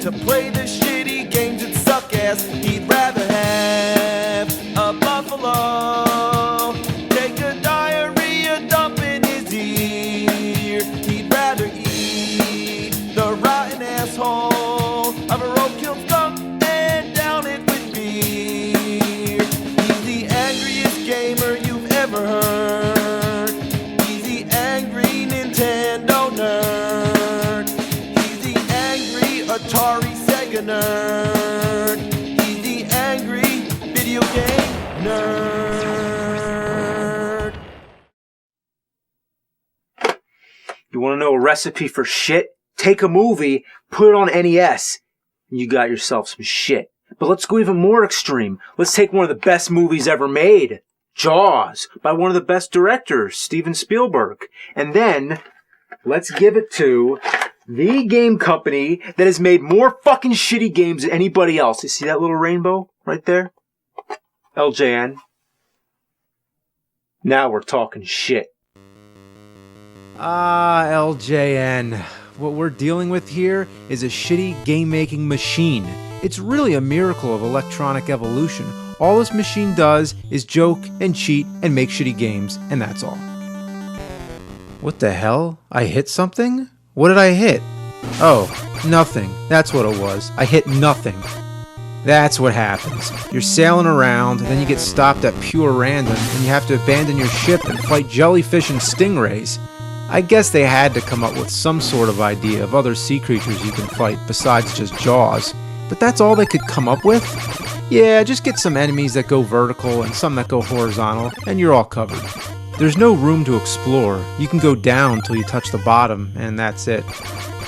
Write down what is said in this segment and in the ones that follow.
to play the shitty games that suck ass. He'd rather have a buffalo take a diarrhea dump in his ear. He'd rather eat the rotten asshole of a roadkill skunk and down it with beer. He's the angriest gamer you've ever heard. He's the angry Nintendo nerd. He's the angry Atari Sega nerd. He's the angry video game nerd. You want to know a recipe for shit? Take a movie, put it on NES, and you got yourself some shit. But let's go even more extreme. Let's take one of the best movies ever made, Jaws, by one of the best directors, Steven Spielberg. And then, let's give it to the game company that has made more fucking shitty games than anybody else. You see that little rainbow right there? LJN. Now we're talking shit. LJN. What we're dealing with here is a shitty game-making machine. It's really a miracle of electronic evolution. All this machine does is joke and cheat and make shitty games, and that's all. What the hell? I hit something? What did I hit? Oh, nothing. That's what it was. I hit nothing. That's what happens. You're sailing around, and then you get stopped at pure random, and you have to abandon your ship and fight jellyfish and stingrays. I guess they had to come up with some sort of idea of other sea creatures you can fight besides just Jaws. But that's all they could come up with? Yeah, just get some enemies that go vertical and some that go horizontal, and you're all covered. There's no room to explore. You can go down till you touch the bottom, and that's it.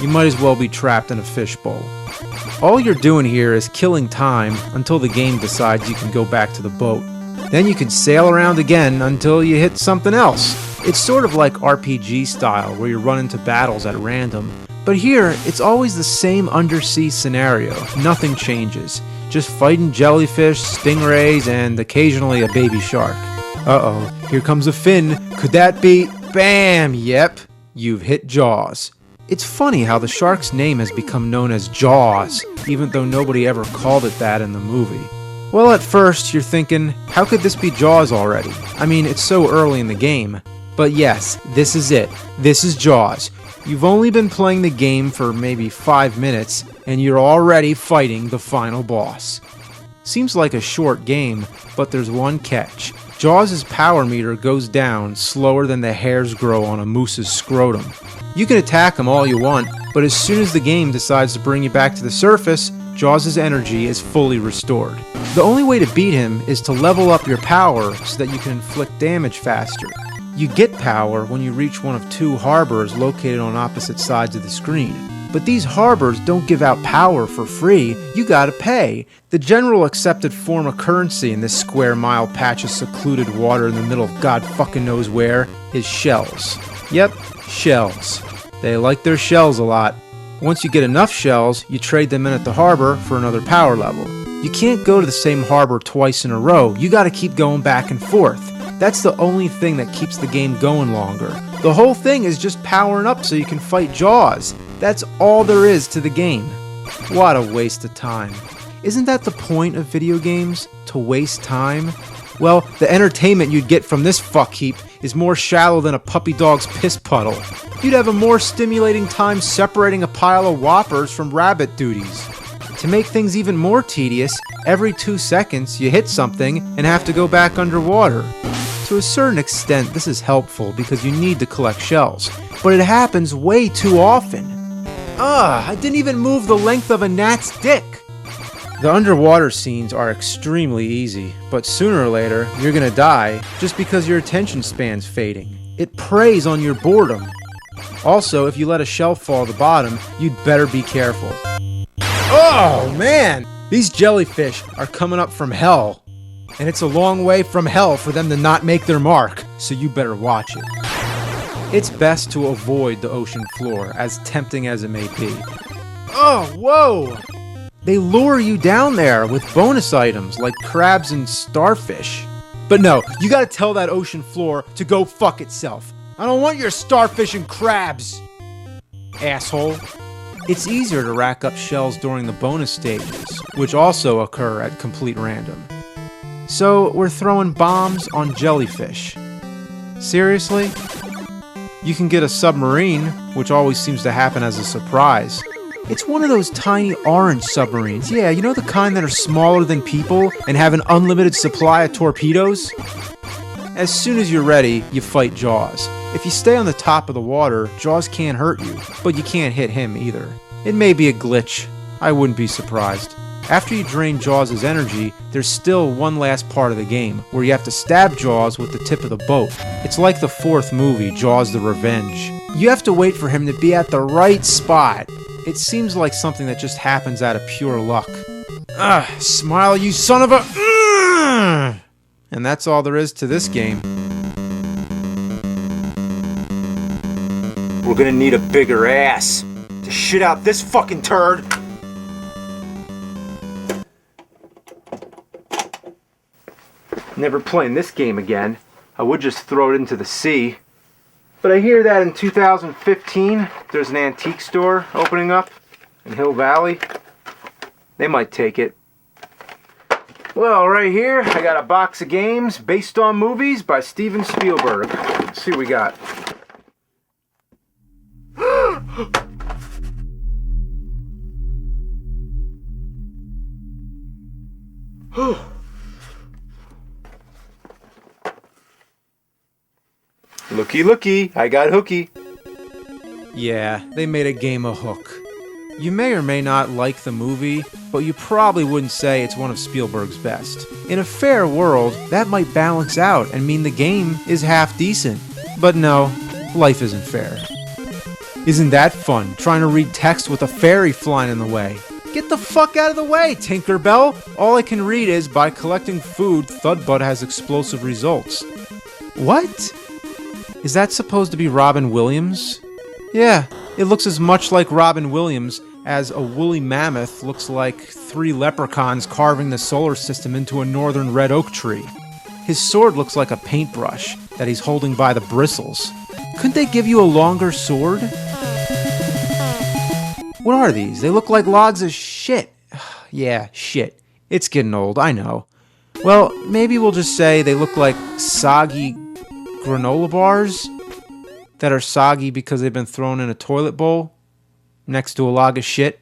You might as well be trapped in a fishbowl. All you're doing here is killing time until the game decides you can go back to the boat. Then you can sail around again until you hit something else. It's sort of like RPG style, where you run into battles at random. But here, it's always the same undersea scenario. Nothing changes. Just fighting jellyfish, stingrays, and occasionally a baby shark. Uh-oh, here comes a fin. Could that be... Bam! Yep, you've hit Jaws. It's funny how the shark's name has become known as Jaws, even though nobody ever called it that in the movie. Well, at first, you're thinking, how could this be Jaws already? I mean, it's so early in the game. But yes, this is it. This is Jaws. You've only been playing the game for maybe 5 minutes, and you're already fighting the final boss. Seems like a short game, but there's one catch. Jaws' power meter goes down slower than the hairs grow on a moose's scrotum. You can attack him all you want, but as soon as the game decides to bring you back to the surface, Jaws' energy is fully restored. The only way to beat him is to level up your power so that you can inflict damage faster. You get power when you reach one of 2 harbors located on opposite sides of the screen. But these harbors don't give out power for free, you gotta pay. The general accepted form of currency in this square mile patch of secluded water in the middle of God fucking knows where is shells. Yep, shells. They like their shells a lot. Once you get enough shells, you trade them in at the harbor for another power level. You can't go to the same harbor twice in a row, you gotta keep going back and forth. That's the only thing that keeps the game going longer. The whole thing is just powering up so you can fight Jaws. That's all there is to the game. What a waste of time. Isn't that the point of video games? To waste time? Well, the entertainment you'd get from this fuck heap is more shallow than a puppy dog's piss puddle. You'd have a more stimulating time separating a pile of whoppers from rabbit duties. To make things even more tedious, every 2 seconds you hit something and have to go back underwater. To a certain extent, this is helpful because you need to collect shells, but it happens way too often. I didn't even move the length of a gnat's dick. The underwater scenes are extremely easy, but sooner or later, you're gonna die just because your attention span's fading. It preys on your boredom. Also, if you let a shell fall to the bottom, you'd better be careful. Oh man! These jellyfish are coming up from hell. And it's a long way from hell for them to not make their mark, so you better watch it. It's best to avoid the ocean floor, as tempting as it may be. Oh, whoa! They lure you down there with bonus items like crabs and starfish. But no, you gotta tell that ocean floor to go fuck itself. I don't want your starfish and crabs, asshole. It's easier to rack up shells during the bonus stages, which also occur at complete random. So we're throwing bombs on jellyfish. Seriously? You can get a submarine, which always seems to happen as a surprise. It's one of those tiny orange submarines. Yeah, you know the kind that are smaller than people and have an unlimited supply of torpedoes? As soon as you're ready, you fight Jaws. If you stay on the top of the water, Jaws can't hurt you, but you can't hit him either. It may be a glitch. I wouldn't be surprised. After you drain Jaws' energy, there's still one last part of the game, where you have to stab Jaws with the tip of the boat. It's like the fourth movie, Jaws the Revenge. You have to wait for him to be at the right spot. It seems like something that just happens out of pure luck. Smile, you son of a... And that's all there is to this game. We're gonna need a bigger ass to shit out this fucking turd. Never playing this game again. I would just throw it into the sea. But I hear that in 2015, there's an antique store opening up in Hill Valley. They might take it. Well, right here, I got a box of games based on movies by Steven Spielberg. Let's see what we got. Looky, looky, I got hooky. Yeah, they made a game of Hook. You may or may not like the movie, but you probably wouldn't say it's one of Spielberg's best. In a fair world, that might balance out and mean the game is half decent. But no, life isn't fair. Isn't that fun, trying to read text with a fairy flying in the way? Get the fuck out of the way, Tinkerbell! All I can read is, by collecting food, Thudbutt has explosive results. What? Is that supposed to be Robin Williams? Yeah, it looks as much like Robin Williams as a woolly mammoth looks like 3 leprechauns carving the solar system into a northern red oak tree. His sword looks like a paintbrush that he's holding by the bristles. Couldn't they give you a longer sword? What are these? They look like logs of shit. Yeah, shit. It's getting old, I know. Well, maybe we'll just say they look like soggy granola bars that are soggy because they've been thrown in a toilet bowl next to a log of shit.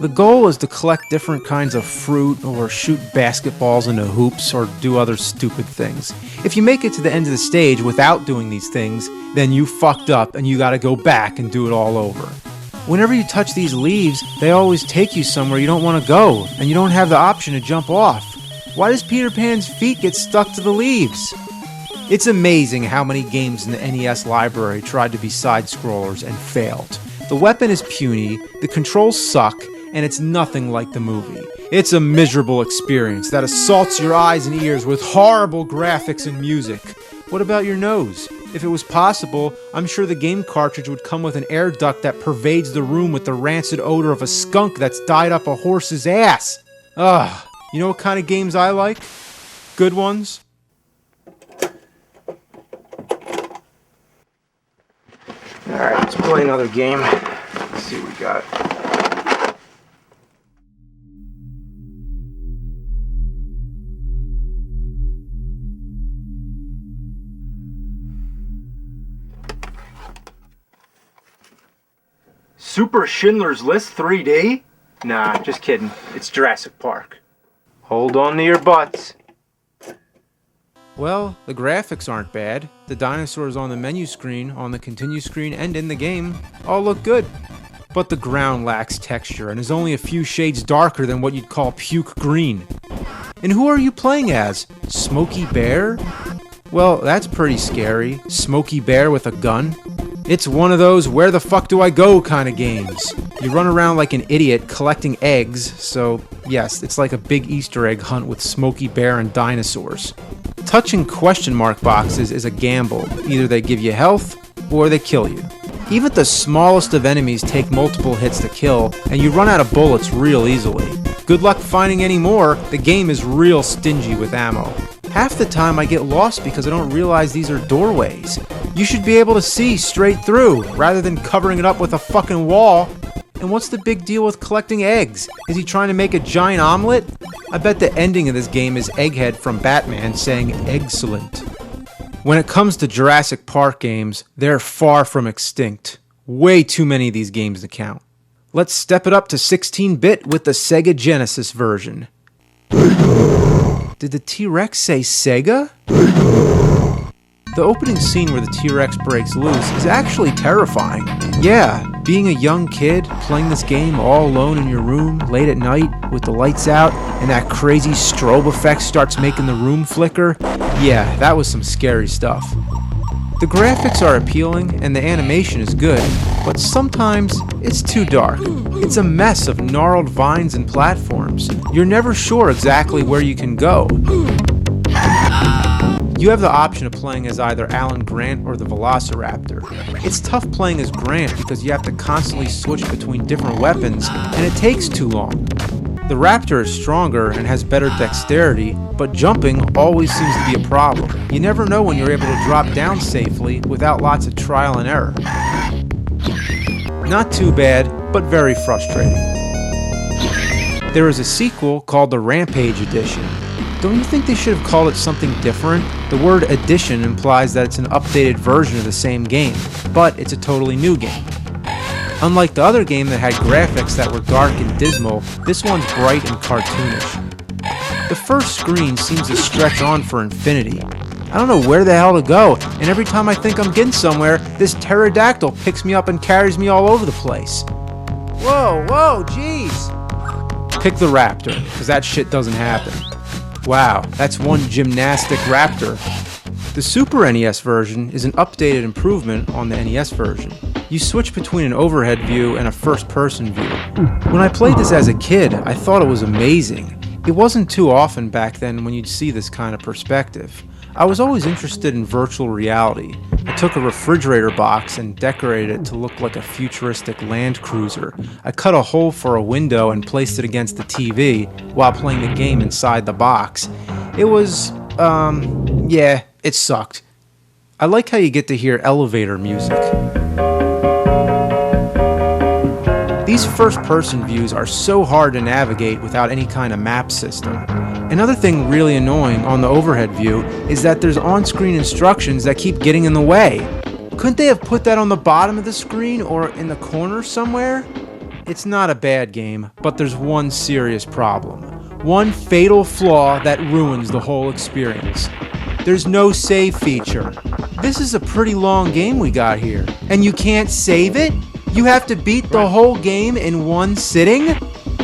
The goal is to collect different kinds of fruit or shoot basketballs into hoops or do other stupid things. If you make it to the end of the stage without doing these things, then you fucked up and you gotta go back and do it all over. Whenever you touch these leaves, they always take you somewhere you don't want to go, and you don't have the option to jump off. Why does Peter Pan's feet get stuck to the leaves? It's amazing how many games in the NES library tried to be side-scrollers and failed. The weapon is puny, the controls suck, and it's nothing like the movie. It's a miserable experience that assaults your eyes and ears with horrible graphics and music. What about your nose? If it was possible, I'm sure the game cartridge would come with an air duct that pervades the room with the rancid odor of a skunk that's dyed up a horse's ass. Ugh. You know what kind of games I like? Good ones? Alright, let's play another game. Let's see what we got. Super Schindler's List 3D? Nah, just kidding. It's Jurassic Park. Hold on to your butts. Well, the graphics aren't bad. The dinosaurs on the menu screen, on the continue screen, and in the game all look good. But the ground lacks texture and is only a few shades darker than what you'd call puke green. And who are you playing as? Smokey Bear? Well, that's pretty scary. Smokey Bear with a gun? It's one of those where the fuck do I go kind of games. You run around like an idiot collecting eggs, so yes, it's like a big Easter egg hunt with Smokey Bear and dinosaurs. Touching question mark boxes is a gamble. Either they give you health, or they kill you. Even the smallest of enemies take multiple hits to kill, and you run out of bullets real easily. Good luck finding any more, the game is real stingy with ammo. Half the time I get lost because I don't realize these are doorways. You should be able to see straight through, rather than covering it up with a fucking wall. And what's the big deal with collecting eggs? Is he trying to make a giant omelet? I bet the ending of this game is Egghead from Batman saying excellent. When it comes to Jurassic Park games, they're far from extinct. Way too many of these games to count. Let's step it up to 16-bit with the Sega Genesis version. Did the T-Rex say Sega? The opening scene where the T-Rex breaks loose is actually terrifying. Yeah, being a young kid, playing this game all alone in your room, late at night, with the lights out, and that crazy strobe effect starts making the room flicker, yeah, that was some scary stuff. The graphics are appealing, and the animation is good, but sometimes it's too dark. It's a mess of gnarled vines and platforms. You're never sure exactly where you can go. You have the option of playing as either Alan Grant or the Velociraptor. It's tough playing as Grant because you have to constantly switch between different weapons, and it takes too long. The Raptor is stronger and has better dexterity, but jumping always seems to be a problem. You never know when you're able to drop down safely without lots of trial and error. Not too bad, but very frustrating. There is a sequel called the Rampage Edition. Don't you think they should have called it something different? The word edition implies that it's an updated version of the same game, but it's a totally new game. Unlike the other game that had graphics that were dark and dismal, this one's bright and cartoonish. The first screen seems to stretch on for infinity. I don't know where the hell to go, and every time I think I'm getting somewhere, this pterodactyl picks me up and carries me all over the place. Whoa, jeez! Pick the Raptor, because that shit doesn't happen. Wow, that's one gymnastic raptor. The Super NES version is an updated improvement on the NES version. You switch between an overhead view and a first-person view. When I played this as a kid, I thought it was amazing. It wasn't too often back then when you'd see this kind of perspective. I was always interested in virtual reality. I took a refrigerator box and decorated it to look like a futuristic Land Cruiser. I cut a hole for a window and placed it against the TV while playing the game inside the box. It was, yeah, it sucked. I like how you get to hear elevator music. These first-person views are so hard to navigate without any kind of map system. Another thing really annoying on the overhead view is that there's on-screen instructions that keep getting in the way. Couldn't they have put that on the bottom of the screen or in the corner somewhere? It's not a bad game, but there's one serious problem. One fatal flaw that ruins the whole experience. There's no save feature. This is a pretty long game we got here, and you can't save it? You have to beat the whole game in one sitting?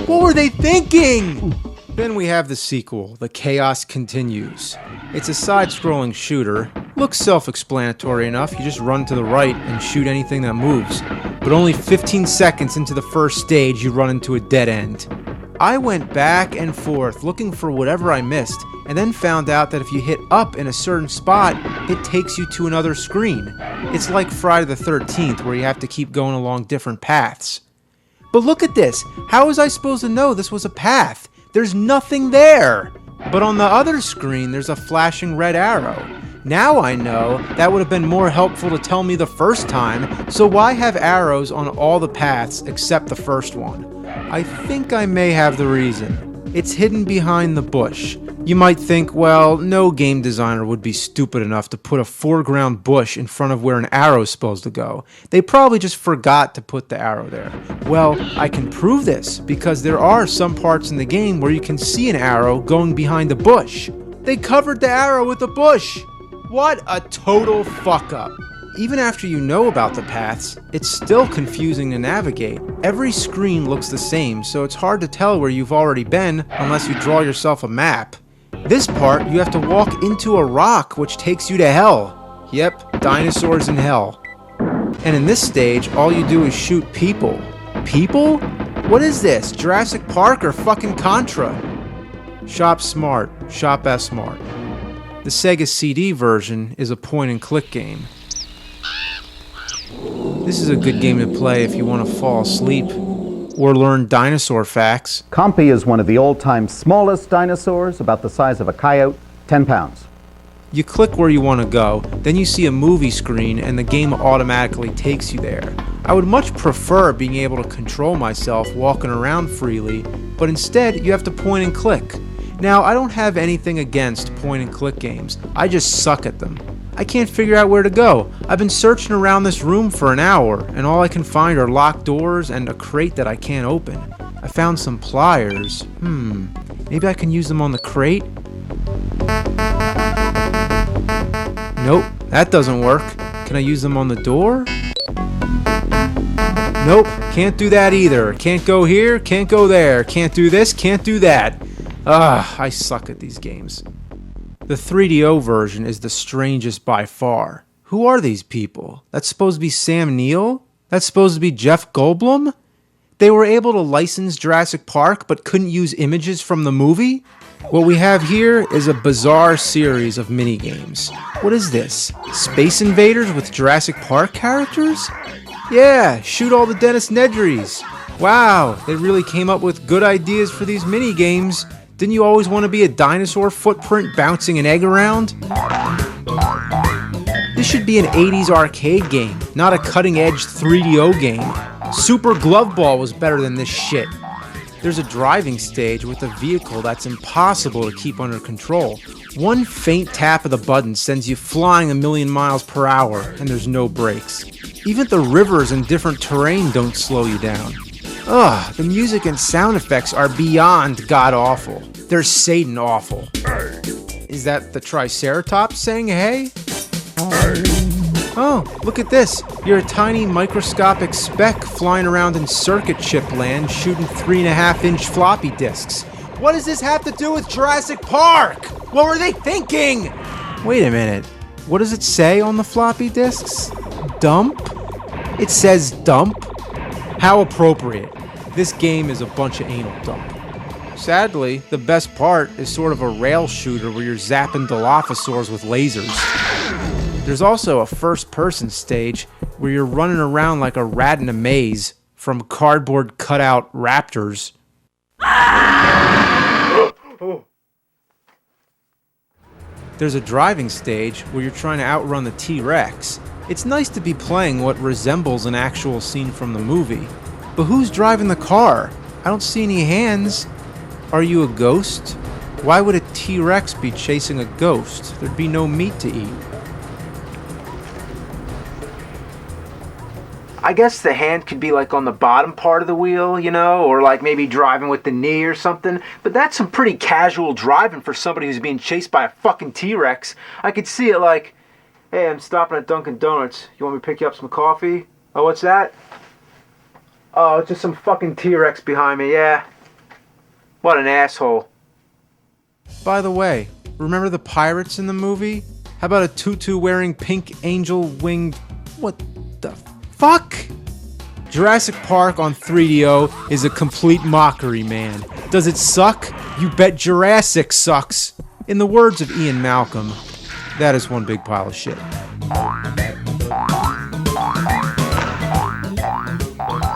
What were they thinking? Then we have the sequel, The Chaos Continues. It's a side-scrolling shooter. Looks self-explanatory enough, you just run to the right and shoot anything that moves. But only 15 seconds into the first stage, you run into a dead end. I went back and forth looking for whatever I missed, and then found out that if you hit up in a certain spot, it takes you to another screen. It's like Friday the 13th, where you have to keep going along different paths. But look at this! How was I supposed to know this was a path? There's nothing there! But on the other screen, there's a flashing red arrow. Now I know that would have been more helpful to tell me the first time, so why have arrows on all the paths except the first one? I think I may have the reason. It's hidden behind the bush. You might think, well, no game designer would be stupid enough to put a foreground bush in front of where an arrow is supposed to go. They probably just forgot to put the arrow there. Well, I can prove this, because there are some parts in the game where you can see an arrow going behind the bush. They covered the arrow with a bush! What a total fuck up. Even after you know about the paths, it's still confusing to navigate. Every screen looks the same, so it's hard to tell where you've already been unless you draw yourself a map. This part, you have to walk into a rock, which takes you to hell. Yep, dinosaurs in hell. And in this stage, all you do is shoot people. People? What is this, Jurassic Park or fucking Contra? Shop smart, shop S-smart. The Sega CD version is a point-and-click game. This is a good game to play if you want to fall asleep or learn dinosaur facts. Compy is one of the all-time smallest dinosaurs, about the size of a coyote, 10 pounds. You click where you want to go, then you see a movie screen and the game automatically takes you there. I would much prefer being able to control myself walking around freely, but instead you have to point and click. Now, I don't have anything against point and click games, I just suck at them. I can't figure out where to go. I've been searching around this room for an hour, and all I can find are locked doors and a crate that I can't open. I found some pliers. Maybe I can use them on the crate? Nope, that doesn't work. Can I use them on the door? Nope, can't do that either. Can't go here, can't go there. Can't do this, can't do that. I suck at these games. The 3DO version is the strangest by far. Who are these people? That's supposed to be Sam Neill? That's supposed to be Jeff Goldblum? They were able to license Jurassic Park but couldn't use images from the movie? What we have here is a bizarre series of minigames. What is this? Space Invaders with Jurassic Park characters? Yeah, shoot all the Dennis Nedrys. Wow, they really came up with good ideas for these minigames. Didn't you always want to be a dinosaur footprint bouncing an egg around? This should be an 80s arcade game, not a cutting-edge 3DO game. Super Glove Ball was better than this shit. There's a driving stage with a vehicle that's impossible to keep under control. One faint tap of the button sends you flying 1,000,000 miles per hour, and there's no brakes. Even the rivers and different terrain don't slow you down. The music and sound effects are beyond god-awful. They're Satan-awful. Is that the Triceratops saying hey? Oh, look at this. You're a tiny microscopic speck flying around in circuit chip land shooting 3.5-inch floppy disks. What does this have to do with Jurassic Park? What were they thinking? Wait a minute. What does it say on the floppy disks? Dump? It says dump? How appropriate. This game is a bunch of anal dump. Sadly, the best part is sort of a rail shooter where you're zapping Dilophosaurs with lasers. There's also a first-person stage where you're running around like a rat in a maze from cardboard cutout raptors. There's a driving stage where you're trying to outrun the T-Rex. It's nice to be playing what resembles an actual scene from the movie. But who's driving the car? I don't see any hands. Are you a ghost? Why would a T-Rex be chasing a ghost? There'd be no meat to eat. I guess the hand could be like on the bottom part of the wheel, you know, or like maybe driving with the knee or something. But that's some pretty casual driving for somebody who's being chased by a fucking T-Rex. I could see it like, hey, I'm stopping at Dunkin' Donuts. You want me to pick you up some coffee? Oh, what's that? Oh, it's just some fucking T-Rex behind me, yeah. What an asshole. By the way, remember the pirates in the movie? How about a tutu-wearing pink angel-winged... What the fuck? Jurassic Park on 3DO is a complete mockery, man. Does it suck? You bet Jurassic sucks. In the words of Ian Malcolm, that is one big pile of shit.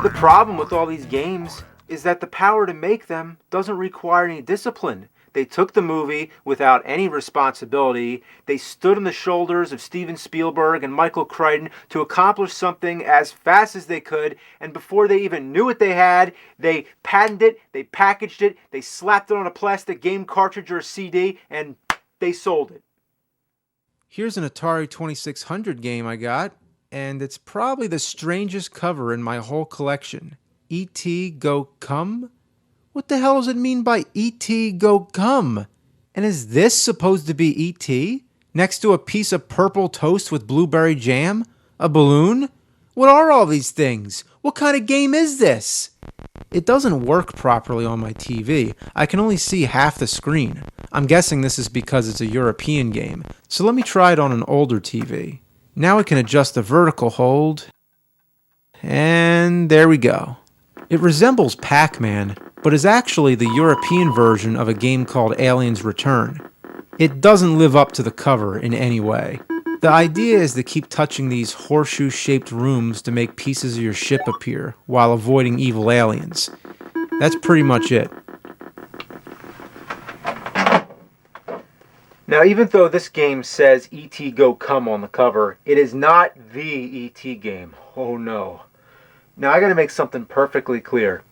The problem with all these games is that the power to make them doesn't require any discipline. They took the movie without any responsibility. They stood on the shoulders of Steven Spielberg and Michael Crichton to accomplish something as fast as they could, and before they even knew what they had, they patented it, they packaged it, they slapped it on a plastic game cartridge or a CD, and they sold it. Here's an Atari 2600 game I got, and it's probably the strangest cover in my whole collection. E.T. Go Come? What the hell does it mean by E.T. Go Come? And is this supposed to be E.T.? Next to a piece of purple toast with blueberry jam? A balloon? What are all these things? What kind of game is this? It doesn't work properly on my TV. I can only see half the screen. I'm guessing this is because it's a European game. So let me try it on an older TV. Now I can adjust the vertical hold. And there we go. It resembles Pac-Man, but is actually the European version of a game called Aliens Return. It doesn't live up to the cover in any way. The idea is to keep touching these horseshoe-shaped rooms to make pieces of your ship appear while avoiding evil aliens. That's pretty much it. Now, even though this game says E.T. Go Come on the cover, it is not the E.T. game. Oh no. Now I gotta make something perfectly clear.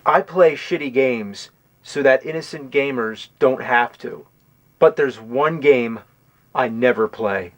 I play shitty games so that innocent gamers don't have to. But there's one game I never play.